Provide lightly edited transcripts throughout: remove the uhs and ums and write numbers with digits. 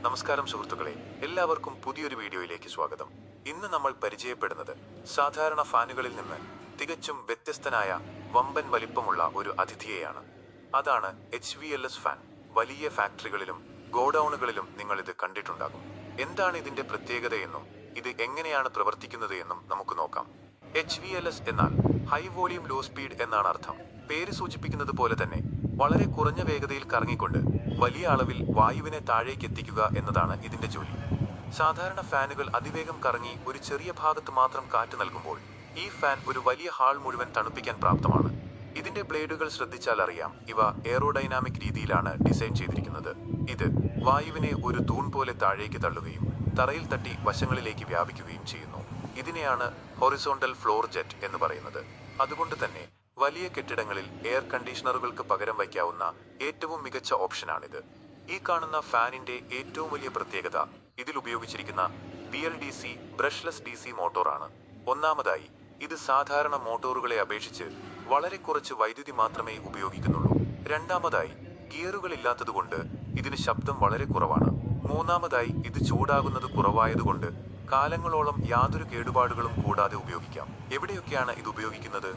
നമസ്കാരം സുഹൃത്തുക്കളെ, എല്ലാവർക്കും പുതിയൊരു വീഡിയോയിലേക്ക് സ്വാഗതം. ഇന്ന് നമ്മൾ പരിചയപ്പെടുന്നത് സാധാരണ ഫാനുകളിൽ നിന്ന് തികച്ചും വ്യത്യസ്തനായ വമ്പൻ വലിപ്പമുള്ള ഒരു അതിഥിയെയാണ്. അതാണ് HVLS ഫാൻ. വലിയ ഫാക്ടറികളിലും ഗോഡൌണുകളിലും നിങ്ങൾ ഇത് കണ്ടിട്ടുണ്ടാകും. എന്താണ് ഇതിന്റെ പ്രത്യേകതയെന്നും ഇത് എങ്ങനെയാണ് പ്രവർത്തിക്കുന്നത് എന്നും നമുക്ക് നോക്കാം. HVLS എന്നാൽ ഹൈ വോളിയം ലോ സ്പീഡ് എന്നാണ് അർത്ഥം. പേര് സൂചിപ്പിക്കുന്നത് പോലെ തന്നെ വളരെ കുറഞ്ഞ വേഗതയിൽ കറങ്ങിക്കൊണ്ട് വലിയ അളവിൽ വായുവിനെ താഴേക്ക് എത്തിക്കുക എന്നതാണ് ഇതിന്റെ ജോലി. സാധാരണ ഫാനുകൾ അതിവേഗം കറങ്ങി ഒരു ചെറിയ ഭാഗത്ത് മാത്രം കാറ്റ് നൽകുമ്പോൾ ഈ ഫാൻ ഒരു വലിയ ഹാൾ മുഴുവൻ തണുപ്പിക്കാൻ പ്രാപ്തമാണ്. ഇതിന്റെ ബ്ലേഡുകൾ ശ്രദ്ധിച്ചാൽ അറിയാം, ഇവ എയറോഡൈനാമിക് രീതിയിലാണ് ഡിസൈൻ ചെയ്തിരിക്കുന്നത്. ഇത് വായുവിനെ ഒരു തൂൺ പോലെ താഴേക്ക് തള്ളുകയും തറയിൽ തട്ടി വശങ്ങളിലേക്ക് വ്യാപിക്കുകയും ചെയ്യുന്നു. ഇതിനെയാണ് ഹൊറിസോണ്ടൽ ഫ്ലോർ ജെറ്റ് എന്ന് പറയുന്നത്. അതുകൊണ്ട് തന്നെ വലിയ കെട്ടിടങ്ങളിൽ എയർ കണ്ടീഷണറുകൾക്ക് പകരം വയ്ക്കാവുന്ന ഏറ്റവും മികച്ച ഓപ്ഷനാണിത്. ഈ കാണുന്ന ഫാനിന്റെ ഏറ്റവും വലിയ പ്രത്യേകത ഇതിൽ ഉപയോഗിച്ചിരിക്കുന്ന BLDC ബ്രഷ്ലെസ് DC മോട്ടോറാണ്. ഒന്നാമതായി, ഇത് സാധാരണ മോട്ടോറുകളെ അപേക്ഷിച്ച് വളരെ കുറച്ച് വൈദ്യുതി മാത്രമേ ഉപയോഗിക്കുന്നുള്ളൂ. രണ്ടാമതായി, ഗിയറുകളില്ലാത്തതുകൊണ്ട് ഇതിന് ശബ്ദം വളരെ കുറവാണ്. മൂന്നാമതായി, ഇത് ചൂടാകുന്നത് കുറവായതുകൊണ്ട് കാലങ്ങളോളം യാതൊരു കേടുപാടുകളും കൂടാതെ ഉപയോഗിക്കാം. എവിടെയൊക്കെയാണ് ഇത് ഉപയോഗിക്കുന്നത്?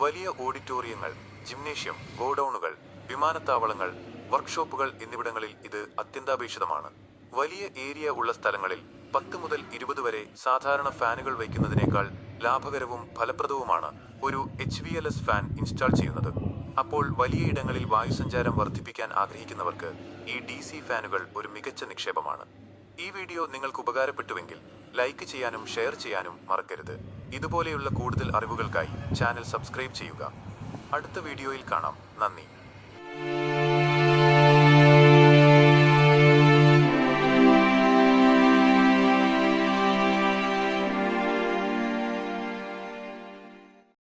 വലിയ ഓഡിറ്റോറിയങ്ങൾ, ജിംനേഷ്യം, ഗോഡൌണുകൾ, വിമാനത്താവളങ്ങൾ, വർക്ക്ഷോപ്പുകൾ എന്നിവിടങ്ങളിൽ ഇത് അത്യന്താപേക്ഷിതമാണ്. വലിയ ഏരിയ ഉള്ള സ്ഥലങ്ങളിൽ 10 മുതൽ 20 വരെ സാധാരണ ഫാനുകൾ വയ്ക്കുന്നതിനേക്കാൾ ലാഭകരവും ഫലപ്രദവുമാണ് ഒരു HVLS ഫാൻ ഇൻസ്റ്റാൾ ചെയ്യുന്നത്. അപ്പോൾ വലിയ ഇടങ്ങളിൽ വായുസഞ്ചാരം വർദ്ധിപ്പിക്കാൻ ആഗ്രഹിക്കുന്നവർക്ക് ഈ DC ഫാനുകൾ ഒരു മികച്ച നിക്ഷേപമാണ്. ഈ വീഡിയോ നിങ്ങൾക്ക് ഉപകാരപ്പെട്ടുവെങ്കിൽ ലൈക്ക് ചെയ്യാനും ഷെയർ ചെയ്യാനും മറക്കരുത്. ഇതുപോലെയുള്ള കൂടുതൽ അറിവുകൾക്കായി ചാനൽ സബ്സ്ക്രൈബ് ചെയ്യുക. അടുത്ത വീഡിയോയിൽ കാണാം. നന്ദി.